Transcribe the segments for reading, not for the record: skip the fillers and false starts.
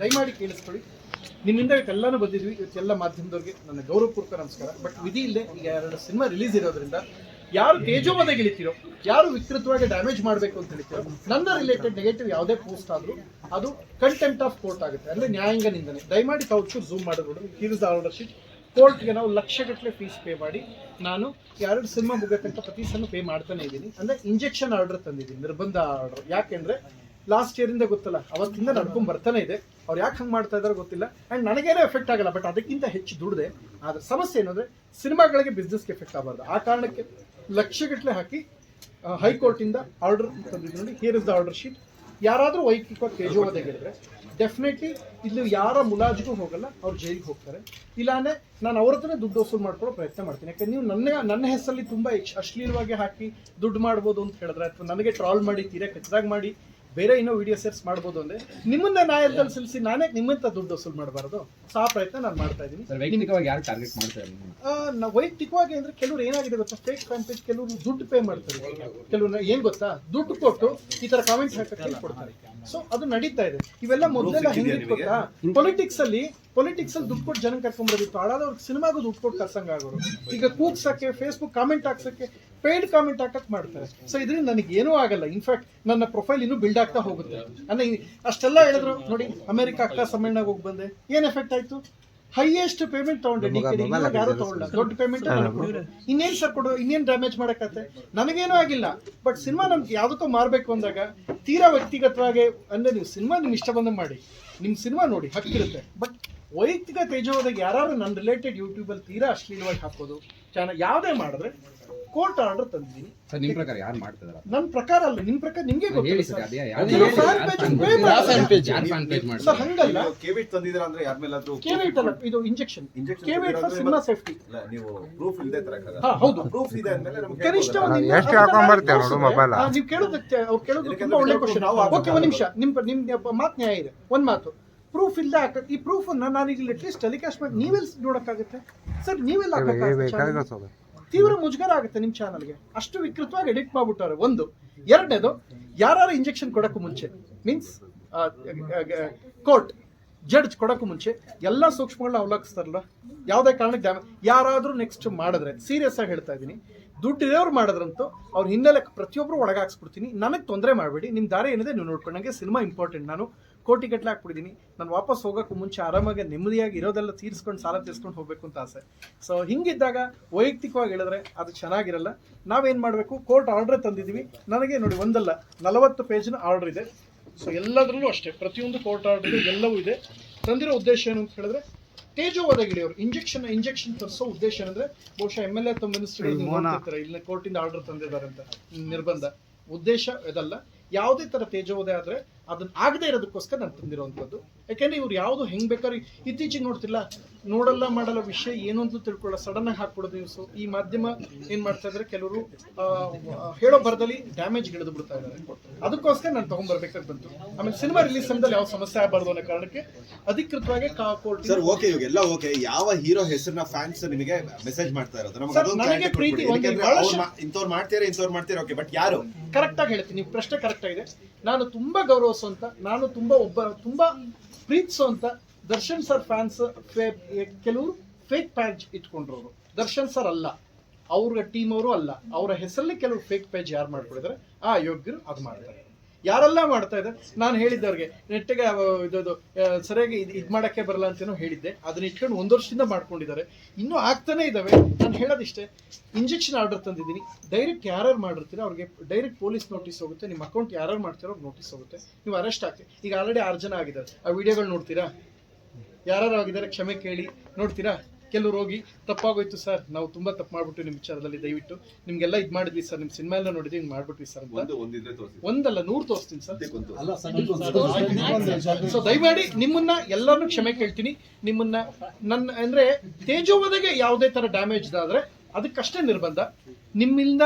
ದಯಮಾಡಿ ಕೇಳಿಸ್ಕೊಳ್ಳಿ. ನಿಮ್ಮಿಂದ ಇವತ್ತೆಲ್ಲಾನು ಬಂದಿದ್ವಿ, ಇವತ್ತೆಲ್ಲ ಮಾಧ್ಯಮದವ್ರಿಗೆ ನನ್ನ ಗೌರವಪೂರ್ವಕ ನಮಸ್ಕಾರ. ಬಟ್ ವಿಧಿ ಇಲ್ಲದೆ ಈಗ 2 ಸಿನಿಮಾ ರಿಲೀಸ್ ಇರೋದ್ರಿಂದ ಯಾರು ತೇಜೋವಧೆಗೆ ಇಳಿತೀರೋ, ಯಾರು ವಿಕೃತವಾಗಿ ಡ್ಯಾಮೇಜ್ ಮಾಡಬೇಕು ಅಂತ ಹೇಳ್ತೀರೋ, ನನ್ನ ರಿಲೇಟೆಡ್ ನೆಗೆಟಿವ್ ಯಾವುದೇ ಪೋಸ್ಟ್ ಆದರೂ ಅದು ಕಂಟೆಂಪ್ಟ್ ಆಫ್ ಕೋರ್ಟ್ ಆಗುತ್ತೆ, ಅಂದರೆ ನ್ಯಾಯಾಂಗ ನಿಂದನೆ. ದಯಮಾಡಿ ತಾವು ಝೂಮ್ ಮಾಡಿದ್ರು here is the order sheet. ಕೋರ್ಟ್ಗೆ ನಾವು ಲಕ್ಷಗಟ್ಟಲೆ ಫೀಸ್ ಪೇ ಮಾಡಿ ನಾನು 2 ಸಿನಿಮಾ ಮುಗಿಯತಂಕ ಪ್ರತಿ ಸಲ ಪೇ ಮಾಡ್ತಾನೆ ಇದ್ದೀನಿ. ಅಂದರೆ ಇಂಜೆಕ್ಷನ್ ಆರ್ಡರ್ ತಂದಿದ್ದೀನಿ, ನಿರ್ಬಂಧ ಆರ್ಡರ್. ಯಾಕೆಂದರೆ ಲಾಸ್ಟ್ ಇಯರಿಂದ ಗೊತ್ತಲ್ಲ, ಅವತ್ತಿಂದ ನಡ್ಕೊಂಡು ಬರ್ತಾನೆ ಇದೆ. ಅವ್ರು ಯಾಕೆ ಹಂಗೆ ಮಾಡ್ತಾ ಇದಾರೆ ಗೊತ್ತಿಲ್ಲ. ಆ್ಯಂಡ್ ನನಗೇನೋ ಎಫೆಕ್ಟ್ ಆಗಲ್ಲ, ಬಟ್ ಅದಕ್ಕಿಂತ ಹೆಚ್ಚು ದುಡ್ದೆ. ಆದರೆ ಸಮಸ್ಯೆ ಏನಂದರೆ ಸಿನಿಮಾಗಳಿಗೆ ಬಿಸ್ನೆಸ್ಗೆ ಎಫೆಕ್ಟ್ ಆಗಬಾರ್ದು. ಆ ಕಾರಣಕ್ಕೆ ಲಕ್ಷಗಟ್ಟಲೆ ಹಾಕಿ ಹೈಕೋರ್ಟಿಂದ ಆರ್ಡರ್ ತಂದಿದ್ದು ನೋಡಿ. Here is the order sheet. ಯಾರಾದರೂ ವೈಯಕ್ತಿಕವಾಗಿ ತೇಜೋವಧೆಗಿದ್ರೆ ಡೆಫಿನೆಟ್ಲಿ ಇಲ್ಲಿ ಯಾರ ಮುಲಾಜಿಗೂ ಹೋಗಲ್ಲ, ಅವ್ರು ಜೈಲಿಗೆ ಹೋಗ್ತಾರೆ. ಇಲ್ಲಾಂದರೆ ನಾನು ಅವ್ರ ಹತ್ರನೇ ದುಡ್ಡು ವಸೂಲು ಮಾಡ್ಕೊಳ್ಳೋ ಪ್ರಯತ್ನ ಮಾಡ್ತೀನಿ. ಯಾಕಂದ್ರೆ ನೀವು ನನ್ನ ಹೆಸರಲ್ಲಿ ತುಂಬ ಅಶ್ಲೀಲವಾಗಿ ಹಾಕಿ ದುಡ್ಡು ಮಾಡ್ಬೋದು ಅಂತ ಹೇಳಿದ್ರೆ, ಅಥವಾ ನನಗೆ ಟ್ರಾಲ್ ಮಾಡಿ ತೀರಾ ಕೆಟ್ಟದಾಗಿ ಮಾಡಿ ಬೇರೆ ಇನ್ನೂ ವಿಡಿಯೋ ಸೇರ್ಸ್ ಮಾಡ್ಬೋದು ಅಂದರೆ ನಿಮ್ಮನ್ನ ನ್ಯಾಯದಲ್ಲಿ ಸಲ್ಲಿಸಿ ನಾನೇ ನಿಮ್ಮಂತ ದುಡ್ಡು ವಸೂಲು ಮಾಡಬಾರ್ದು. ಸೊ ಆ ಪ್ರಯತ್ನ ನಾನು ಮಾಡ್ತಾ ಇದ್ದೀನಿ. ವೈಯಕ್ತಿಕವಾಗಿ ಯಾರು ಟಾರ್ಗೆಟ್ ಮಾಡ್ತಾರೆ? ನಾವು ವೈಯಕ್ತಿಕವಾಗಿ ಅಂದರೆ ಕೆಲವರು ಏನಾಗಿದೆ ಗೊತ್ತಾ, ಫೇಕ್ ಫ್ಯಾನ್ ಪೇಜ್ ಕೆಲವರು ದುಡ್ಡು ಪೇ ಮಾಡ್ತಾರೆ. ಕೆಲವರು ಏನು ಗೊತ್ತಾ, ದುಡ್ಡು ಕೊಟ್ಟು ಈ ಥರ ಕಾಮೆಂಟ್ ಹಾಕಕ್ಕೆ ಕೊಡ್ತಾರೆ. ಸೊ ಅದು ನಡೀತಾ ಇದೆ. ಇವೆಲ್ಲ ಮೊದಲೆಲ್ಲ ಹೆಂಗೆ ಗೊತ್ತಾ, ಪೊಲಿಟಿಕ್ಸ್ ಅಲ್ಲಿ ದುಡ್ಡು ಕೊಟ್ಟು ಜನ ಕರ್ಕೊಂಡ್ಬರೋದಿತ್ತು. ಹಾಳಾದವ್ರಿಗೆ ಸಿನಿಮಾಗೂ ದುಡ್ಡು ಕೊಟ್ಟು ಕರ್ಸಂಗ ಆಗೋರು. ಈಗ ಕೂಗ್ಸಕ್ಕೆ, ಫೇಸ್ಬುಕ್ ಕಾಮೆಂಟ್ ಹಾಕ್ಸಕ್ಕೆ, ಪೇಯ್ಡ್ ಕಾಮೆಂಟ್ ಹಾಕಕ್ ಮಾಡ್ತಾರೆ. ಸೊ ಇದರಿಂದ ನನಗೆ ಏನೂ ಆಗಲ್ಲ. ಇನ್ಫ್ಯಾಕ್ಟ್ ನನ್ನ ಪ್ರೊಫೈಲ್ ಇನ್ನೂ ಬಿಲ್ಡ್ ಆಗ್ತಾ ಹೋಗುತ್ತೆ. ಅಂದರೆ ಅಷ್ಟೆಲ್ಲ ಹೇಳಿದ್ರು ನೋಡಿ, ಅಮೆರಿಕ ಅಕ್ಕ ಸಮ್ಮೇಳನಾಗ ಹೋಗಿ ಬಂದೆ, ಏನು ಎಫೆಕ್ಟ್ ಆಯ್ತು? ಹೈಯೆಸ್ಟ್ ಪೇಮೆಂಟ್ ತಗೊಂಡೆ, ಯಾರು ತಗೊಳ್ಳ, ದೊಡ್ಡ ಪೇಮೆಂಟ್ ಇನ್ನೇನು ಸರ್ ಕೊಡು, ಇನ್ನೇನು ಡ್ಯಾಮೇಜ್ ಮಾಡಕತ್ತೆ? ನನಗೇನೂ ಆಗಿಲ್ಲ. ಬಟ್ ಸಿನಿಮಾ ನಮ್ಗೆ ಯಾವುದಕ್ಕೂ ಮಾರಬೇಕು ಅಂದಾಗ ತೀರಾ ವ್ಯಕ್ತಿಗತವಾಗಿ ಅಂದರೆ ನೀವು ಸಿನಿಮಾ ನಿಮ್ಗೆ ಇಷ್ಟ ಬಂದಂಗೆ ಮಾಡಿ, ನಿಮ್ಮ ಸಿನಿಮಾ ನೋಡಿ ಹಕ್ಕಿರುತ್ತೆ. ಬಟ್ ವೈಯಕ್ತಿಕ ತೇಜೋವಧೆಗೆ ಯಾರು ನನ್ನ ರಿಲೇಟೆಡ್ ಯೂಟ್ಯೂಬಲ್ಲಿ ತೀರಾ ಅಶ್ಲೀಲವಾಗಿ ಹಾಕೋದು, ಚಾನಲ್ ಯಾವುದೇ ಮಾಡಿದ್ರೆ ಕೋರ್ಟ್ ಆರ್ಡರ್ ತಂದಿದ್ದೀನಿ. ನಿಮ್ಮ ಪ್ರಕಾರ ಯಾರು ಮಾಡ್ತಿದ್ದಾರೆ? ನನ್ನ ಪ್ರಕಾರ ಅಲ್ಲ, ನಿಮ್ಮ ಪ್ರಕಾರ ನಿಮಗೆ ಗೊತ್ತಿಲ್ಲ. ಹಂಗಲ್ಲ, ಕೇವಿಟ್ ತಂದಿದ್ದೀರಾ ಅಂದ್ರೆ ಯಾರ ಮೇಲಾದ್ರೂ ಕೇವಿಟ್ ಅಲ್ಲ, ಇದು injection. Caveat for cinema safety. ನೀವು ಪ್ರೂಫ್ ಇಲ್ಲದೆ ತರಕಾಗಲ್ಲ. ಹೌದು, ಪ್ರೂಫ್ ಇದೆ ಅಂದ್ಮೇಲೆ ನಮಗೆ ಕನಿಷ್ಠ ನೀವು ಕೇಳೋದಕ್ಕೆ ಅವ್ರು ಕೇಳೋದು ತುಂಬಾ ಒಳ್ಳೆ ಕ್ವಶನ್. ಓಕೆ, ಒಂದು ನಿಮಿಷ, ನಿಮ್ಮ ಮಾತು ನ್ಯಾಯ ಇದೆ. ಒಂದು ಮಾತು, ಪ್ರೂಫ್ ಇಲ್ಲದೆ ಹಾಕಕ್ಕೆ, ಈ ಪ್ರೂಫ್ ಅನ್ನ ನಾನೀಗ ಅಟ್ಲೀಸ್ಟ್ ಟೆಲಿಕಾಸ್ಟ್ ಮಾಡಿ ನೀವೆಲ್ಲಿ ನೋಡಕ್ಕಾಗುತ್ತೆ ಸರ್? ನೀವೆಲ್ಲ ಹಾಕಕ್ಕಾಗುತ್ತೆ? ತೀವ್ರ ಮುಜುಗರ ಆಗುತ್ತೆ ನಿಮ್ಮ ಚಾನಲ್ಗೆ. ಅಷ್ಟು ವಿಕೃತವಾಗಿ ಎಡಿಟ್ ಮಾಡ್ಬಿಟ್ಟಾರೆ. ಒಂದು. ಎರಡನೇದು, ಯಾರು ಇಂಜೆಕ್ಷನ್ ಕೊಡೋಕ್ಕೂ ಮುಂಚೆ, ಮೀನ್ಸ್ ಕೋರ್ಟ್ ಜಡ್ಜ್ ಕೊಡೋಕ್ಕೂ ಮುಂಚೆ ಎಲ್ಲ ಸೂಕ್ಷ್ಮಗಳನ್ನ ಅವಲೋಕಿಸ್ತಾರಲ್ಲ, ಯಾವುದೇ ಕಾರಣಕ್ಕೆ ಯಾರಾದರೂ ನೆಕ್ಸ್ಟ್ ಮಾಡಿದ್ರೆ, ಸೀರಿಯಸ್ ಆಗಿ ಹೇಳ್ತಾ ಇದ್ದೀನಿ, ದುಡ್ಡು ಇರೋರು ಮಾಡಿದ್ರಂತೂ ಅವ್ರ ಹಿನ್ನೆಲೆ ಪ್ರತಿಯೊಬ್ಬರು ಒಳಗಾಕ್ಸ್ಬಿಡ್ತೀನಿ. ನನಗೆ ತೊಂದರೆ ಮಾಡಬೇಡಿ, ನಿಮ್ಮ ದಾರಿ ಏನಿದೆ ನೀವು ನೋಡ್ಕೊಂಡು. ನನಗೆ ಸಿನಿಮಾ ಇಂಪಾರ್ಟೆಂಟ್. ನಾನು ಕೋಟಿಗಟ್ಟಲೆ ಹಾಕ್ಬಿಟ್ಟಿದ್ದೀನಿ. ನಾನು ವಾಪಸ್ ಹೋಗೋಕ್ಕೂ ಮುಂಚೆ ಆರಾಮಾಗಿ ನೆಮ್ಮದಿಯಾಗಿ ಇರೋದೆಲ್ಲ ತೀರಿಸ್ಕೊಂಡು, ಸಾಲ ತೀರಿಸ್ಕೊಂಡು ಹೋಗಬೇಕು ಅಂತ ಆಸೆ. ಸೊ ಹಿಂಗಿದ್ದಾಗ ವೈಯಕ್ತಿಕವಾಗಿ ಹೇಳಿದ್ರೆ ಅದು ಚೆನ್ನಾಗಿರಲ್ಲ. ನಾವೇನು ಮಾಡಬೇಕು, ಕೋರ್ಟ್ ಆರ್ಡ್ರೇ ತಂದಿದ್ದೀವಿ. ನನಗೆ ನೋಡಿ, ಒಂದಲ್ಲ 40 ಪೇಜ್ನ ಆರ್ಡರ್ ಇದೆ. ಸೊ ಎಲ್ಲದರಲ್ಲೂ ಅಷ್ಟೇ, ಪ್ರತಿಯೊಂದು ಕೋರ್ಟ್ ಆರ್ಡರ್ ಎಲ್ಲವೂ ಇದೆ. ತಂದಿರೋ ಉದ್ದೇಶ ಏನು ಅಂತ ಹೇಳಿದ್ರೆ, ತೇಜೋವಧೆಗಿಳಿಯವರು ಇಂಜೆಕ್ಷನ್ ತರಿಸೋ ಉದ್ದೇಶ ಏನಂದ್ರೆ, ಬಹುಶಃ MLA ಅಥವಾ ಮಿನಿಸ್ಟರ್ ಇಲ್ಲಿ ಕೋರ್ಟಿಂದ ಆರ್ಡರ್ ತಂದಿದ್ದಾರೆ ಅಂತ ನಿರ್ಬಂಧ. ಉದ್ದೇಶ ಇದಲ್ಲ. ಯಾವುದೇ ಥರ ತೇಜೋವಧೆ ಆದರೆ ಅದನ್ನ ಆಗದೆ ಇರೋದಕ್ಕೋಸ್ಕರ ನಾನು ತಂದಿರೋವಂಥದ್ದು. ಯಾಕೆಂದರೆ ಇವ್ರು ಯಾವುದು ಹೆಂಗೆ ಬೇಕಾದ್ರೆ ಇತ್ತೀಚೆಗೆ ನೋಡ್ತಿಲ್ಲ, ನೋಡಲ್ಲ ಮಾಡಲ್ಲ ವಿಷಯ ಏನು ಅಂತ ತಿಳ್ಕೊಳ್ಳೋ, ಸಡನ್ನಾಗಿ ಹಾಕ್ಬಿಡೋದು ನ್ಯೂಸು. ಈ ಮಾಧ್ಯಮ ಏನು ಮಾಡ್ತಾ ಇದ್ದಾರೆ, ಕೆಲವರು ಹೇಳೋ ಬರದಲ್ಲಿ ಡ್ಯಾಮೇಜ್ ಗಿಳಿದು ಬಿಡ್ತಾ ಇದ್ದಾರೆ. ಅದಕ್ಕೋಸ್ಕರ ನಾನು ತೊಗೊಂಡ್ಬರ್ಬೇಕಾಗಿ ಬಂತು. ಆಮೇಲೆ ಸಿನಿಮಾ ರಿಲೀಸ್ ಸಮಯದಲ್ಲಿ ಯಾವ ಸಮಸ್ಯೆ ಆಗಬಾರ್ದು ಅನ್ನೋ ಕಾರಣಕ್ಕೆ ಅಧಿಕೃತವಾಗಿ ಕೋರ್ಟ್. ಸರ್ ಓಕೆ, ಇವಾಗೆಲ್ಲ ಓಕೆ. ಯಾವ ಹೀರೋ ಹೆಸರನ್ನ ಫ್ಯಾನ್ಸ್ ನಿಮಗೆ ಮೆಸೇಜ್ ಮಾಡ್ತಾ ಇರೋದು? ನನಗೆ ಪ್ರೀತಿ ಇಂಥವ್ರು ಮಾಡ್ತೀರಾ ಓಕೆ, ಬಟ್ ಯಾರು? ಕರೆಕ್ಟ್ ಆಗಿ ಹೇಳ್ತೀನಿ, ನೀವು ಪ್ರಶ್ನೆ ಕರೆಕ್ಟ್ ಆಗಿದೆ. ನಾನು ತುಂಬಾ ಗೌರವಿಸುವಂತ, ನಾನು ತುಂಬಾ ಪ್ರೀತಿಸುವಂತ ದರ್ಶನ್ ಸರ್ ಫ್ಯಾನ್ಸ್ ಕೆಲವರು ಫೇಕ್ ಪೇಜ್ ಇಟ್ಕೊಂಡ್ರವರು. ದರ್ಶನ್ ಸರ್ ಅಲ್ಲ, ಅವ್ರ ಟೀಮ್ ಅವರು ಅಲ್ಲ, ಅವರ ಹೆಸರಲ್ಲಿ ಕೆಲವರು ಫೇಕ್ ಪೇಜ್ ಯಾರು ಮಾಡ್ಕೊಂಡಿದ್ದಾರೆ, ಆ ಯೋಗ್ಯರು ಅದು ಮಾಡ್ತಾರೆ. ಯಾರೆಲ್ಲ ಮಾಡ್ತಾ ಇದ್ದಾರೆ, ನಾನು ಹೇಳಿದ್ದವ್ರಿಗೆ ನೆಟ್ಟಿಗೆ ಇದು ಸರಿಯಾಗಿ ಇದು ಮಾಡೋಕ್ಕೆ ಬರಲ್ಲ ಅಂತೇನೋ ಹೇಳಿದ್ದೆ. ಅದನ್ನ ಇಟ್ಕೊಂಡು 1 ವರ್ಷದಿಂದ ಮಾಡ್ಕೊಂಡಿದ್ದಾರೆ, ಇನ್ನೂ ಆಗ್ತಾನೆ ಇದ್ದಾವೆ. ನಾನು ಹೇಳೋದಿಷ್ಟೇ, ಇಂಜೆಕ್ಷನ್ ಆರ್ಡರ್ ತಂದಿದ್ದೀನಿ. ಡೈರೆಕ್ಟ್ ಯಾರು ಮಾಡಿರ್ತೀರೋ ಅವ್ರಿಗೆ ಡೈರೆಕ್ಟ್ ಪೊಲೀಸ್ ನೋಟಿಸ್ ಹೋಗುತ್ತೆ. ನಿಮ್ಮ ಅಕೌಂಟ್ ಯಾರು ಮಾಡ್ತೀರೋ ಅವ್ರಿಗೆ ನೋಟಿಸ್ ಹೋಗುತ್ತೆ, ನೀವು ಅರೆಸ್ಟ್ ಆಗ್ತೀವಿ. ಈಗ ಆಲ್ರೆಡಿ 6 ಜನ ಆಗಿದ್ದಾರೆ. ಆ ವಿಡಿಯೋಗಳು ನೋಡ್ತೀರಾ? ಯಾರು ಆಗಿದ್ದಾರೆ ಕ್ಷಮೆ ಕೇಳಿ ನೋಡ್ತೀರಾ? ಕೆಲವ್ರು ಹೋಗಿ ತಪ್ಪಾಗೋಯ್ತು ಸರ್, ನಾವು ತುಂಬ ತಪ್ಪು ಮಾಡ್ಬಿಟ್ಟು ನಿಮ್ಮ ವಿಚಾರದಲ್ಲಿ, ದಯವಿಟ್ಟು ನಿಮ್ಗೆಲ್ಲ ಇದು ಮಾಡಿದ್ವಿ ಸರ್, ನಿಮ್ಮ ಸಿನಿಮಾ ಎಲ್ಲ ನೋಡಿದ್ವಿ, ಹಿಂಗೆ ಮಾಡ್ಬಿಟ್ವಿ ಸರ್ ಅಂತ. ಒಂದಲ್ಲ 100 ತೋರಿಸ್ತೀನಿ ಸರ್. ಸೊ ದಯಮಾಡಿ ನಿಮ್ಮನ್ನ ಎಲ್ಲರನ್ನೂ ಕ್ಷಮೆ ಕೇಳ್ತೀನಿ. ನಿಮ್ಮನ್ನ ಅಂದ್ರೆ ತೇಜೋವಧೆಗೆ ಯಾವುದೇ ತರ ಡ್ಯಾಮೇಜ್ ಆದ್ರೆ ಅದಕ್ಕಷ್ಟೇ ನಿರ್ಬಂಧ. ನಿಮ್ಮನ್ನ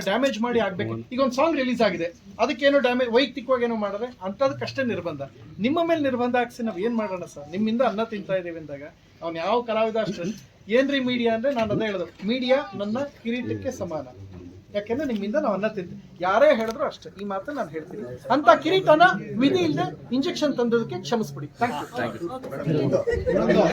ಡ್ಯಾಮೇಜ್ ಮಾಡಿ ಆಗ್ಬೇಕು. ಈಗ ಒಂದು ಸಾಂಗ್ ರಿಲೀಸ್ ಆಗಿದೆ, ಅದಕ್ಕೇನೋ ಡ್ಯಾಮೇಜ್ ವೈಯಕ್ತಿಕವಾಗಿ ಏನೋ ಮಾಡಿದ್ರೆ ಅಂಥದಕ್ಕಷ್ಟೇ ನಿರ್ಬಂಧ. ನಿಮ್ಮ ಮೇಲೆ ನಿರ್ಬಂಧ ಹಾಕ್ಸಿ ನಾವು ಏನು ಮಾಡೋಣ ಸರ್? ನಿಮ್ಮಿಂದ ಅನ್ನ ತಿಂತಾ ಇದ್ದೀವಿ ಅಂದಾಗ ಅವ್ನು ಯಾವ ಕಲಾವಿದ ಅಷ್ಟೇ. ಏನ್ರಿ ಮೀಡಿಯಾ ಅಂದ್ರೆ, ನಾನು ಅದೇ ಹೇಳೋದು, ಮೀಡಿಯಾ ನನ್ನ ಕಿರೀಟಕ್ಕೆ ಸಮಾನ. ಯಾಕೆಂದ್ರೆ ನಿಮ್ಮಿಂದ ನಾವು ಅನ್ನ ತಿಂತೀವಿ. ಯಾರೇ ಹೇಳಿದ್ರು ಅಷ್ಟೇ, ಈ ಮಾತನ್ನ ನಾನು ಹೇಳ್ತೀನಿ. ಅಂತ ಕಿರೀಟನ ವಿಧಿ ಇಲ್ಲದೆ ಇಂಜೆಕ್ಷನ್ ತಂದೋದಕ್ಕೆ ಕ್ಷಮಿಸ್ಬಿಡಿ. Thank you.